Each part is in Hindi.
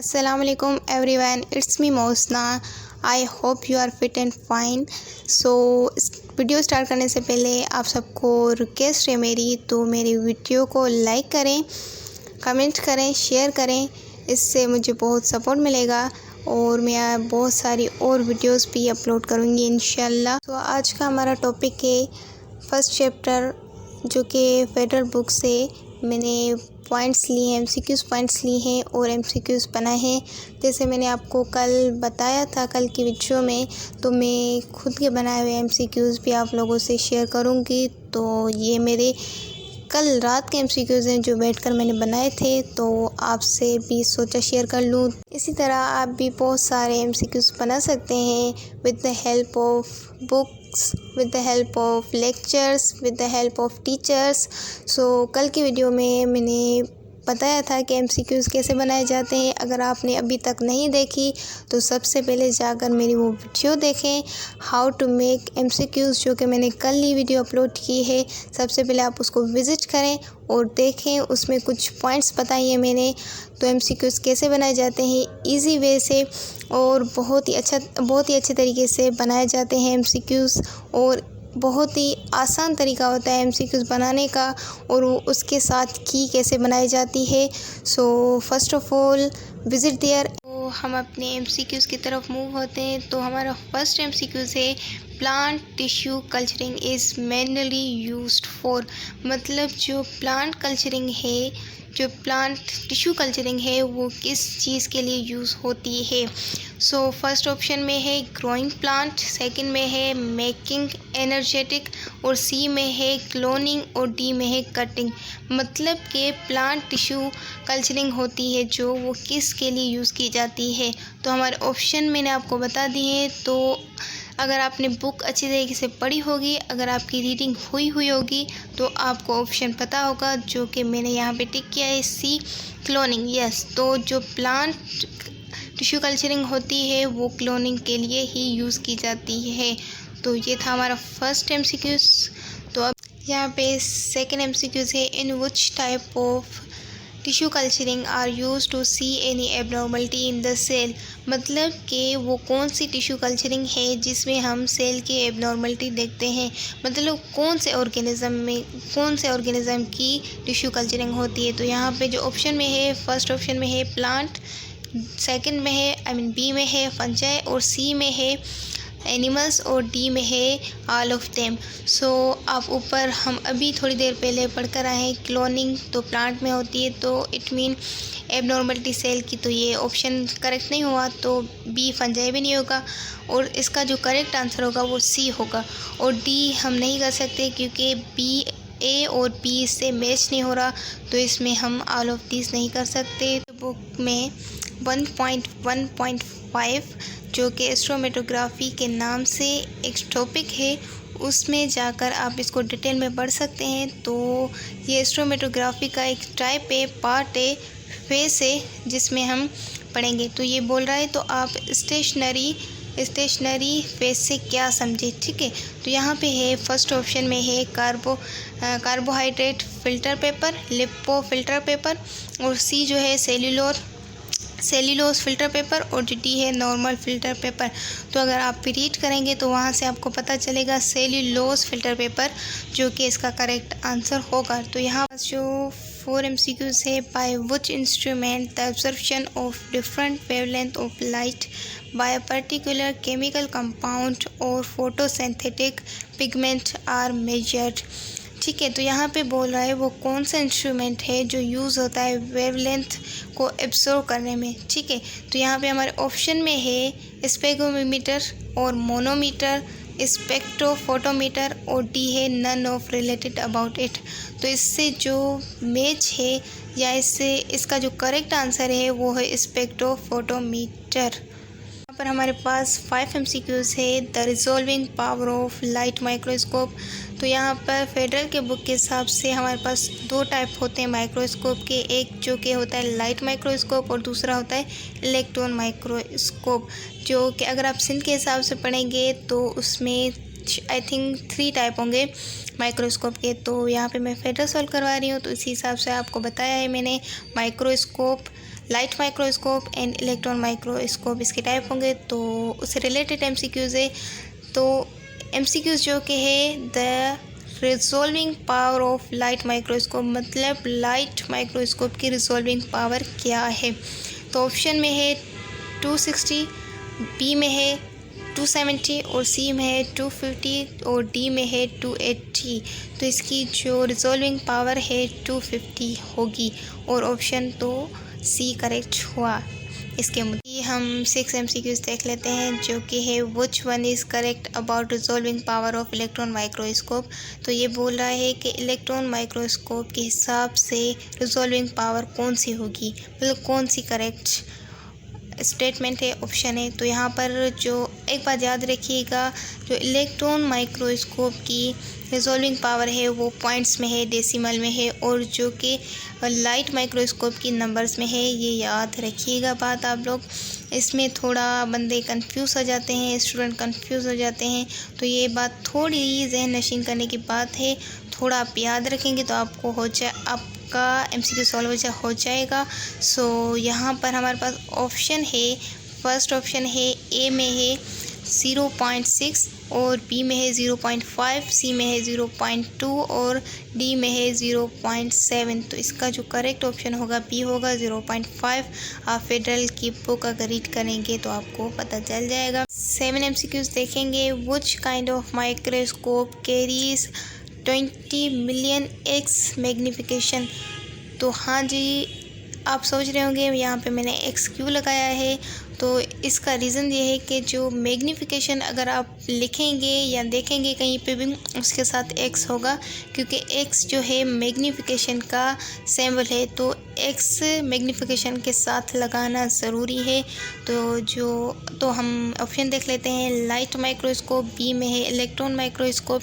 Assalamualaikum everyone, it's me Mousna. I hope you are fit and fine. So इस वीडियो स्टार्ट करने से पहले आप सबको रिक्वेस्ट है मेरी, तो मेरी वीडियो को लाइक करें, कमेंट करें, शेयर करें। इससे मुझे बहुत सपोर्ट मिलेगा और मैं बहुत सारी और वीडियोस भी अपलोड करूँगी इंशाल्लाह। तो आज का हमारा टॉपिक है फर्स्ट चैप्टर, जो कि फेडरल बुक से मैंने पॉइंट्स लिए हैं, एमसीक्यूज़ पॉइंट्स लिए हैं और एमसीक्यूज़ बनाए हैं। जैसे मैंने आपको कल बताया था, कल की वीडियो में, तो मैं खुद के बनाए हुए एमसीक्यूज़ भी आप लोगों से शेयर करूंगी। तो ये मेरे कल रात के एमसीक्यूज़ हैं जो बैठकर मैंने बनाए थे, तो आपसे भी सोचा शेयर कर लूँ। इसी तरह आप भी बहुत सारे एमसीक्यूज़ बना सकते हैं with the help of books, with the help of lectures, with the help of teachers। सो कल की वीडियो में मैंने बताया था कि एमसीक्यूज़ कैसे बनाए जाते हैं। अगर आपने अभी तक नहीं देखी तो सबसे पहले जाकर मेरी वो वीडियो देखें, हाउ टू मेक एमसीक्यूज़, जो कि मैंने कल ही वीडियो अपलोड की है। सबसे पहले आप उसको विज़िट करें और देखें, उसमें कुछ पॉइंट्स बताइए मैंने, तो एमसीक्यूज़ कैसे बनाए जाते हैं इजी वे से, और बहुत ही अच्छे तरीके से बनाए जाते हैं एमसीक्यूज़, और बहुत ही आसान तरीका होता है एमसीक्यूज़ बनाने का, और उसके साथ की कैसे बनाई जाती है। So first of all visit there. तो हम अपने एमसीक्यूज़ की तरफ मूव होते हैं। तो हमारा फर्स्ट एमसीक्यूज़ है plant tissue culturing is manually used for. मतलब जो प्लांट कल्चरिंग है, जो प्लांट टिश्यू कल्चरिंग है, वो किस चीज़ के लिए यूज़ होती है। सो फर्स्ट ऑप्शन में है ग्रोइंग प्लांट, सेकंड में है मेकिंग एनर्जेटिक, और सी में है क्लोनिंग, और डी में है कटिंग। मतलब कि प्लांट टिश्यू कल्चरिंग होती है जो वो किस के लिए यूज़ की जाती है। तो हमारे ऑप्शन मैंने आपको बता दिए हैं। तो अगर आपने बुक अच्छी तरीके से पढ़ी होगी, अगर आपकी रीडिंग हुई होगी, तो आपको ऑप्शन पता होगा, जो कि मैंने यहाँ पे टिक किया है, सी क्लोनिंग। यस, तो जो प्लांट टिश्यू कल्चरिंग होती है वो क्लोनिंग के लिए ही यूज़ की जाती है। तो ये था हमारा फर्स्ट एमसीक्यूज़। तो अब यहाँ पे सेकंड एमसीक्यूज़ है, in which type of tissue culturing are use to see any abnormality in the cell. मतलब कि वो कौन सी टिश्यू कल्चरिंग है जिसमें हम सेल की एबनॉर्मलिटी देखते हैं। मतलब कौन से ऑर्गेनिज्म की टिश्यू कल्चरिंग होती है। तो यहाँ पे जो ऑप्शन में है, फर्स्ट ऑप्शन में है प्लांट, सेकंड में है बी में है फंजाई, और सी में है एनिमल्स, और डी में है ऑल ऑफ देम। सो आप ऊपर हम अभी थोड़ी देर पहले पढ़कर आए हैं, क्लोनिंग तो प्लांट में होती है, तो इट मीन एबनॉर्मलिटी सेल की। तो ये ऑप्शन करेक्ट नहीं हुआ, तो बी फंजाई भी नहीं होगा, और इसका जो करेक्ट आंसर होगा वो सी होगा। और डी हम नहीं कर सकते क्योंकि बी ए और बी से मैच नहीं हो रहा, तो इसमें हम ऑल ऑफ दिस नहीं कर सकते। तो बुक में 1.1.5 जो कि एस्ट्रोमेटोग्राफी के नाम से एक टॉपिक है, उसमें जाकर आप इसको डिटेल में पढ़ सकते हैं। तो ये एस्ट्रोमेटोग्राफी का एक टाइप है, पार्ट है, फेस है, जिसमें हम पढ़ेंगे। तो ये बोल रहा है, तो आप स्टेशनरी फेस से क्या समझे, ठीक है। तो यहाँ पे है, फर्स्ट ऑप्शन में है carbohydrate filter paper, lipo filter paper, और सी जो है सेल्यूलोज फिल्टर पेपर, और जो डी है नॉर्मल फिल्टर पेपर। तो अगर आप रीड करेंगे तो वहाँ से आपको पता चलेगा सेल्यूलोज फिल्टर पेपर, जो कि इसका करेक्ट आंसर होगा। तो यहाँ जो 4 एमसीक्यूज़ है, by which instrument the observation of different wavelength of light by a particular chemical compound और फोटोसिंथेटिक पिगमेंट आर मेजर्ड। ठीक है, तो यहाँ पे बोल रहा है वो कौन सा इंस्ट्रूमेंट है जो यूज़ होता है वेवलेंथ को एब्जॉर्ब करने में, ठीक है। तो यहाँ पे हमारे ऑप्शन में है स्पेगोमीटर और मोनोमीटर, स्पेक्ट्रोफोटोमीटर, और डी है none of related about it. तो इससे जो मैच है, या इससे इसका जो करेक्ट आंसर है वो है स्पेक्ट्रोफोटोमीटर। यहाँ पर हमारे पास 5 एमसीक्यूज़ है, the resolving power of light microscope. तो यहाँ पर फेडरल के बुक के हिसाब से हमारे पास 2 टाइप होते हैं माइक्रोस्कोप के, एक जो कि होता है लाइट माइक्रोस्कोप, और दूसरा होता है इलेक्ट्रॉन माइक्रोस्कोप। जो कि अगर आप सिंध के हिसाब से पढ़ेंगे तो उसमें आई थिंक 3 टाइप होंगे माइक्रोस्कोप के। तो यहाँ पे मैं फेडरल सॉल्व करवा रही हूँ, तो इसी हिसाब से आपको बताया है मैंने। Microscope, light microscope and electron microscope इसके टाइप होंगे। तो उससे रिलेटेड MCQs है। तो MCQs जो कि है the resolving power of light microscope, मतलब लाइट माइक्रोस्कोप की रिजॉल्विंग पावर क्या है। तो ऑप्शन में है 260, बी में है 270 और सी में है 250 और डी में है 280। तो इसकी जो रिजॉल्विंग पावर है 250 होगी और ऑप्शन तो सी करेक्ट हुआ। इसके मुझे हम 6 MCQs देख लेते हैं जो कि है which one is correct about resolving power of electron microscope. तो ये बोल रहा है कि इलेक्ट्रॉन माइक्रोस्कोप के हिसाब से रिजॉल्विंग पावर कौन सी होगी, मतलब कौन सी करेक्ट स्टेटमेंट है, ऑप्शन है। तो यहाँ पर जो एक बात याद रखिएगा, जो इलेक्ट्रॉन माइक्रोस्कोप की रिजॉल्विंग पावर है वो पॉइंट्स में है, डेसिमल में है, और जो कि लाइट माइक्रोस्कोप की नंबर्स में है। ये याद रखिएगा बात आप लोग। इसमें थोड़ा बंदे कंफ्यूज हो जाते हैं, स्टूडेंट कंफ्यूज हो जाते हैं। तो ये बात थोड़ी जहन नशीन करने की बात है। थोड़ा आप याद रखेंगे तो आपको आपका MCQ सॉल्व हो जाएगा। सो यहाँ पर हमारे पास ऑप्शन है, फर्स्ट ऑप्शन है ए में है 0.6 और बी में है 0.5, सी में है 0.2 और डी में है 0.7। तो इसका जो करेक्ट ऑप्शन होगा बी होगा 0.5। आप फेडरल की बुक अगर रीड करेंगे तो आपको पता चल जाएगा। 7 MCQs देखेंगे। Which kind of microscope carries 20 million x magnification. तो हाँ जी, आप सोच रहे होंगे यहाँ पे मैंने एक्स क्यों लगाया है। तो इसका रीज़न ये है कि जो मैग्नीफिकेशन अगर आप लिखेंगे या देखेंगे कहीं पे भी उसके साथ एक्स होगा, क्योंकि एक्स जो है मैग्नीफिकेशन का सिंबल है। तो एक्स मैग्नीफिकेशन के साथ लगाना ज़रूरी है। तो हम ऑप्शन देख लेते हैं। लाइट माइक्रोस्कोप, बी में है इलेक्ट्रॉन माइक्रोस्कोप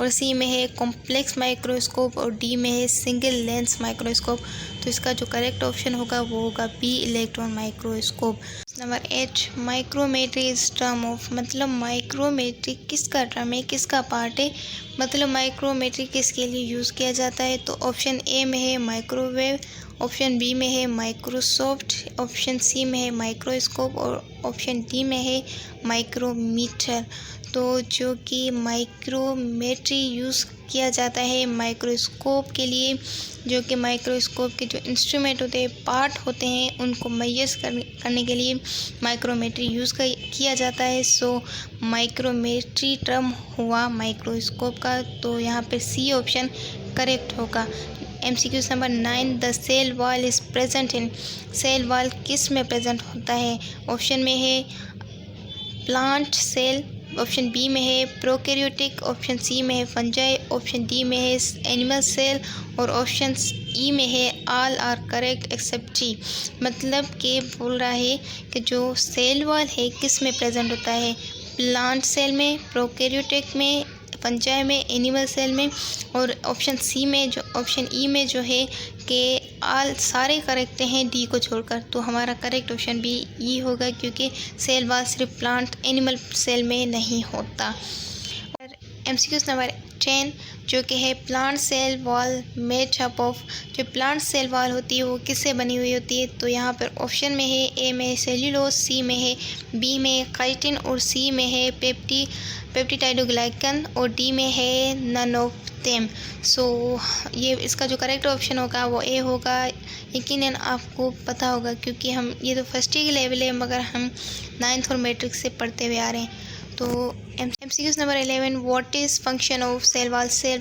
और सी में है कॉम्प्लेक्स माइक्रोस्कोप और डी में है सिंगल लेंस माइक्रोस्कोप। तो इसका जो करेक्ट ऑप्शन होगा वो होगा B electron microscope. Number 8, micrometry is term of, मतलब माइक्रोमेट्री किसका टर्म है, किसका पार्ट है, मतलब माइक्रोमेट्री किसके लिए यूज़ किया जाता है। तो ऑप्शन ए में है माइक्रोवेव, ऑप्शन बी में है माइक्रोसॉफ्ट, ऑप्शन सी में है माइक्रोस्कोप और ऑप्शन डी में है माइक्रोमीटर। तो जो कि माइक्रोमेट्री यूज़ किया जाता है माइक्रोस्कोप के लिए, जो कि माइक्रोस्कोप के जो इंस्ट्रूमेंट होते हैं, पार्ट होते हैं, उनको मैयस करने के लिए माइक्रोमेट्री यूज़ किया जाता है। सो माइक्रोमेट्री टर्म हुआ माइक्रोस्कोप का। तो यहाँ पे सी ऑप्शन करेक्ट होगा। MCQ number 9, the cell wall is present in, cell wall किस में प्रेजेंट होता है। ऑप्शन में है प्लांट सेल, ऑप्शन बी में है प्रोकैरियोटिक, ऑप्शन सी में है फंजाई, ऑप्शन डी में है एनिमल सेल और ऑप्शन ई में है ऑल आर करेक्ट एक्सेप्ट जी। मतलब कि बोल रहा है कि जो सेल वॉल है किस में प्रेजेंट होता है, प्लांट सेल में, प्रोकैरियोटिक में, फंजाई में, एनिमल सेल में, और ऑप्शन सी में जो ऑप्शन ई में जो है कि आल सारे करेक्ट हैं डी को छोड़कर। तो हमारा करेक्ट ऑप्शन भी ई होगा, क्योंकि सेल वॉल सिर्फ प्लांट एनिमल सेल में नहीं होता। MCQ नंबर 10 जो कि है plant cell wall made up of, जो प्लांट सेल वॉल होती है वो किससे बनी हुई होती है। तो यहाँ पर ऑप्शन में है ए में सेल्यूलोज, सी में है, बी में काइटिन और सी में है पेप्टिडाइडोग्लाइकन और डी में है नन ऑफ देम। सो ये इसका जो करेक्ट ऑप्शन होगा वो ए होगा। यकीनन आपको पता होगा, क्योंकि हम ये तो फर्स्ट ईयर के लेवल है, मगर हम 9th और मैट्रिक से पढ़ते हुए आ रहे हैं। तो MCQ number 11, what is function of cell wall, cell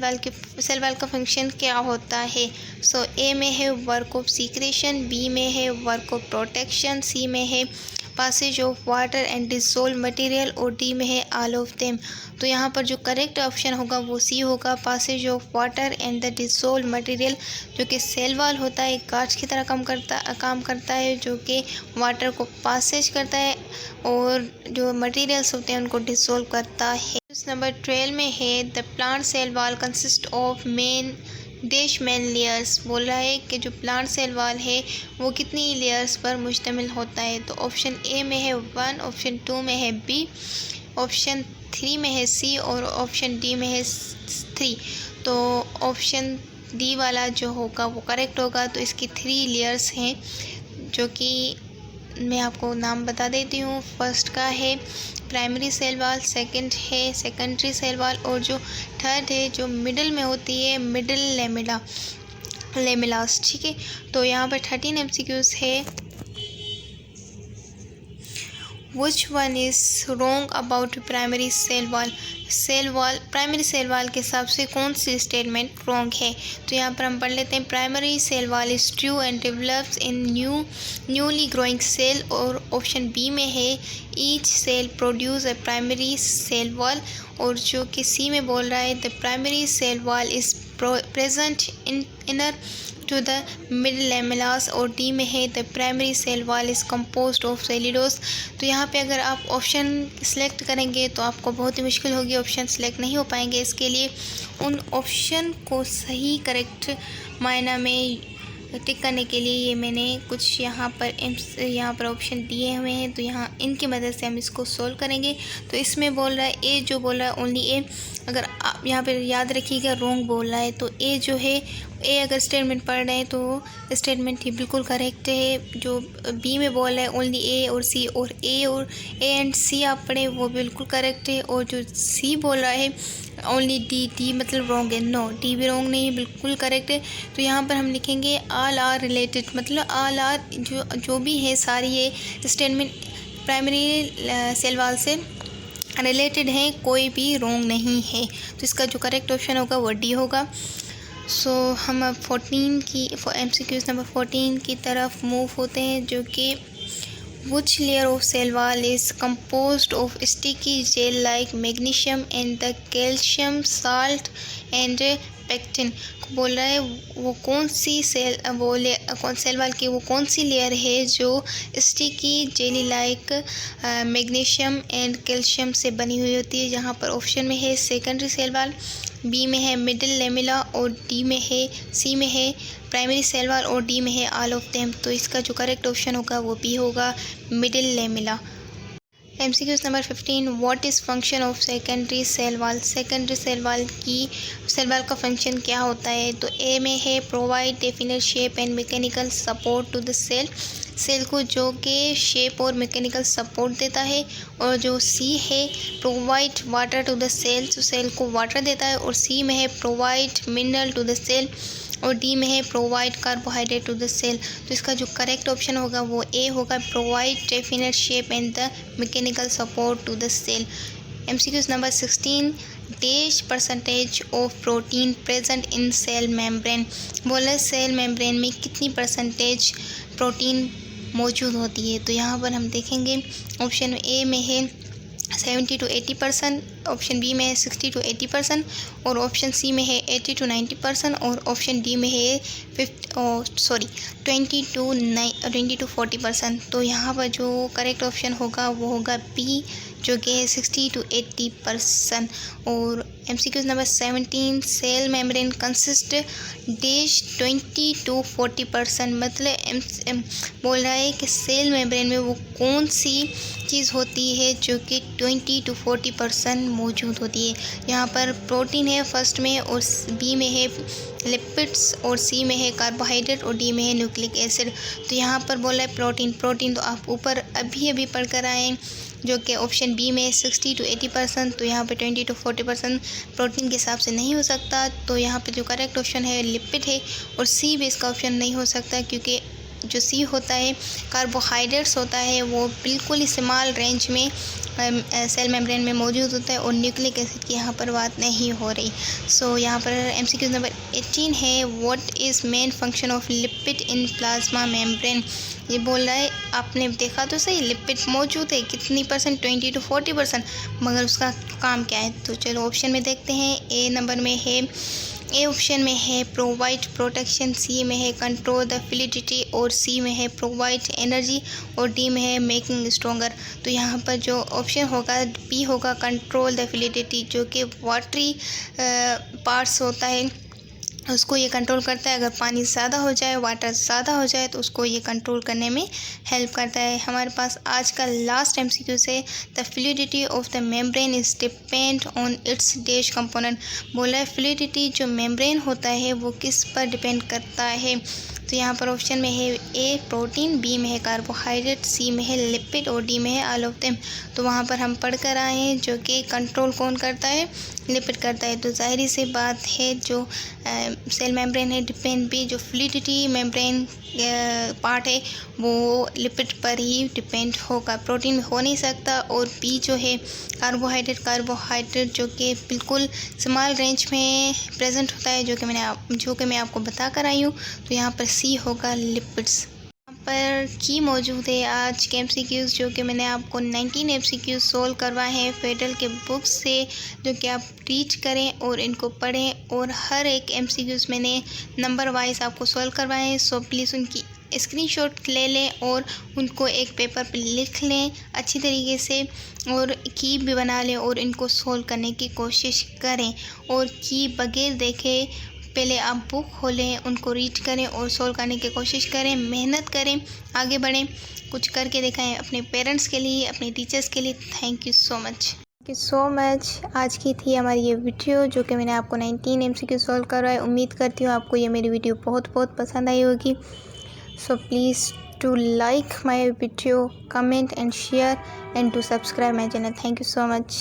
wall का फंक्शन क्या होता है। सो ए में है वर्क ऑफ सीक्रेशन, बी में है वर्क ऑफ प्रोटेक्शन, सी में है passage of water and dissolve material और डी में है ऑल ऑफ देम। तो यहाँ पर जो करेक्ट ऑप्शन होगा वो सी होगा, passage of water and the dissolve material. जो कि सेल वॉल होता है कांच की तरह काम करता है, जो कि वाटर को पासेज करता है और जो मटेरियल्स होते हैं उनको डिसॉल्व करता है। नंबर 12 में है the plant cell wall consist of main layers. बोल रहा है कि जो प्लांट सेल वॉल है वो कितनी लेयर्स पर मुश्तमिल होता है। तो ऑप्शन ए में है 1, ऑप्शन 2 में है बी, ऑप्शन 3 में है सी और ऑप्शन डी में है 3। तो ऑप्शन डी वाला जो होगा वो करेक्ट होगा। तो इसकी 3 लेयर्स हैं। जो कि मैं आपको नाम बता देती हूँ। फर्स्ट का है प्राइमरी सेल वॉल, सेकंड है सेकेंडरी सेल वॉल, और जो थर्ड है जो मिडिल में होती है मिडिल लेमिलास। ठीक है, तो यहाँ पर 13 MCQs है। Which one is wrong about primary cell wall? Primary cell wall के हिसाब से कौन सी स्टेटमेंट रॉन्ग है? तो यहाँ पर हम पढ़ लेते हैं primary cell wall is true and develops in newly growing cell, और ऑप्शन बी में है each cell produce a primary cell wall, और जो कि सी में बोल रहा है the primary cell wall is present inner to the middle lamellas, और डी में है the primary cell wall is composed of cellulose. तो यहाँ पे अगर आप ऑप्शन सेलेक्ट करेंगे तो आपको बहुत ही मुश्किल होगी, ऑप्शन सेलेक्ट नहीं हो पाएंगे। इसके लिए उन ऑप्शन को सही करेक्ट मायना में टिक करने के लिए ये मैंने कुछ यहाँ पर ऑप्शन दिए हुए हैं, तो यहाँ इनकी मदद से हम इसको सोल्व करेंगे। तो इसमें बोल रहा है ए, जो बोल रहा है ओनली ए। अगर आप यहाँ पर याद रखिएगा रोंग बोल रहा है, तो ए जो है ए अगर स्टेटमेंट पढ़ रहे हैं तो स्टेटमेंट ही बिल्कुल करेक्ट है। जो बी में बोल रहा है ओनली ए और सी, और ए एंड सी आप पढ़ें वो बिल्कुल करेक्ट है। और जो सी बोल रहा है ओनली डी मतलब रॉन्ग है, नो डी भी रॉन्ग नहीं है, बिल्कुल करेक्ट है। तो यहाँ पर हम लिखेंगे ऑल आर रिलेटेड, मतलब ऑल आर जो भी है सारी ये स्टेटमेंट प्राइमरी सेल वॉल से रिलेटेड हैं, कोई भी रॉन्ग नहीं है। तो इसका जो करेक्ट ऑप्शन होगा वो डी होगा। सो हम अब 14 की MCQs नंबर 14 की तरफ मूव होते हैं, जो कि which layer of cell wall is composed of sticky gel like magnesium and the calcium salt and pectin। बोल रहा है वो कौन सी सेल वॉल की वो कौन सी लेयर है जो sticky jelly like magnesium and calcium से बनी हुई होती है। जहाँ पर ऑप्शन में है सेकेंडरी सेल वॉल, बी में है मिडिल लेमिला, और डी में है सी में है प्राइमरी सेल वॉल, और डी में है ऑल ऑफ देम। तो इसका जो करेक्ट ऑप्शन होगा वो बी होगा, middle lamella. MCQs number 15 what is function of secondary cell wall. Secondary cell wall का फंक्शन क्या होता है? तो ए में है provide definite shape and mechanical support to the cell को जो कि शेप और मैकेनिकल सपोर्ट देता है, और जो सी है provide water to the cell, तो सेल को वाटर देता है, और सी में है provide mineral to the cell, और डी में है provide carbohydrate to the cell. तो इसका जो करेक्ट ऑप्शन होगा वो ए होगा, provide definite shape and the mechanical support to the cell. MCQs number 16 dash percentage of protein present in cell membrane. बोला सेल मेम्ब्रेन में कितनी परसेंटेज प्रोटीन मौजूद होती है? तो यहाँ पर हम देखेंगे ऑप्शन ए में है 70 to 80%, ऑप्शन बी में है 60 to 80%, और ऑप्शन सी में है 80 to 90%, और ऑप्शन डी में है 20 to 40%। तो यहाँ पर जो करेक्ट ऑप्शन होगा वो होगा बी, जो कि है 60 to 80%। और MCQs number 17 cell membrane consist dash 20 to 40%, मतलब बोल रहा है कि सेल मेम्ब्रेन में वो कौन सी चीज़ होती है जो कि 20 to 40% मौजूद होती है। यहाँ पर प्रोटीन है फर्स्ट में, और बी में है लिपिड्स, और सी में है कार्बोहाइड्रेट, और डी में है न्यूक्लिक एसिड। तो यहाँ पर बोला है प्रोटीन तो आप ऊपर अभी पढ़ कर आए हैं, जो कि ऑप्शन बी में 60 to 80%। तो यहाँ पे 20 to 40% प्रोटीन के हिसाब से नहीं हो सकता। तो यहाँ पे जो करेक्ट ऑप्शन है लिपिड है, और सी भी इसका ऑप्शन नहीं हो सकता, क्योंकि जो सी होता है कार्बोहाइड्रेट्स होता है वो बिल्कुल ही स्मॉल रेंज में सेल मेम्ब्रेन में मौजूद होता है, और न्यूक्लिक एसिड की यहाँ पर बात नहीं हो रही। सो यहाँ पर MCQ नंबर 18 है what is main function of lipid in plasma membrane. ये बोल रहा है आपने देखा तो सही लिपिड मौजूद है कितनी परसेंट, 20 to 40%, मगर उसका काम क्या है? तो चलो ऑप्शन में देखते हैं। ए ऑप्शन में है प्रोवाइड प्रोटेक्शन, सी में है कंट्रोल द फ्लूइडिटी, और सी में है प्रोवाइड एनर्जी, और डी में है मेकिंग स्ट्रोंगर। तो यहाँ पर जो ऑप्शन होगा बी होगा कंट्रोल द फ्लूइडिटी, जो कि वाटरी पार्ट्स होता है उसको ये कंट्रोल करता है। अगर पानी ज़्यादा हो जाए, वाटर ज़्यादा हो जाए, तो उसको ये कंट्रोल करने में हेल्प करता है। हमारे पास आज का लास्ट MCQ से the fluidity of the membrane is depend on it's dash component. बोला है फ्लूइडिटी जो मेम्ब्रेन होता है वो किस पर डिपेंड करता है? तो तो यहाँ पर ऑप्शन में है ए प्रोटीन, बी में है कार्बोहाइड्रेट, सी में है लिपिड और डी में है ऑल ऑफ देम। तो वहाँ पर हम पढ़ कर आए हैं जो कि कंट्रोल कौन करता है, लिपिड करता है। तो जाहिर सी बात है जो सेल मेम्ब्रेन है डिपेंड भी, जो फ्लूइडिटी मेम्ब्रेन पार्ट है वो लिपिड पर ही डिपेंड होगा, प्रोटीन में हो नहीं सकता। और बी जो है कार्बोहाइड्रेट जो कि बिल्कुल स्मॉल रेंज में प्रेजेंट होता है, जो कि मैं आपको बता कर आई हूँ। तो यहाँ पर सी होगा लिपिड्स। यहाँ पर की मौजूद है आज के MCQs जो कि मैंने आपको 19 MCQs सोल्व करवाए हैं फेडरल के बुक्स से, जो कि आप रीच करें और इनको पढ़ें। और हर एक MCQs मैंने नंबर वाइज आपको सोल्व करवाए हैं। सो प्लीज़ उनकी स्क्रीनशॉट ले लें और उनको एक पेपर पर लिख लें अच्छी तरीके से, और की भी बना लें और इनको सोल्व करने की कोशिश करें। और की बगैर देखे पहले आप बुक खोलें, उनको रीड करें और सोल्व करने की कोशिश करें, मेहनत करें, आगे बढ़ें, कुछ करके दिखाएं अपने पेरेंट्स के लिए, अपने टीचर्स के लिए। Thank you so much. आज की थी हमारी ये वीडियो जो कि मैंने आपको 19 MCQ सोल्व करवाए। उम्मीद करती हूँ आपको ये मेरी वीडियो बहुत पसंद आई होगी। So please to like my video, comment and share and to subscribe my channel. Thank you so much.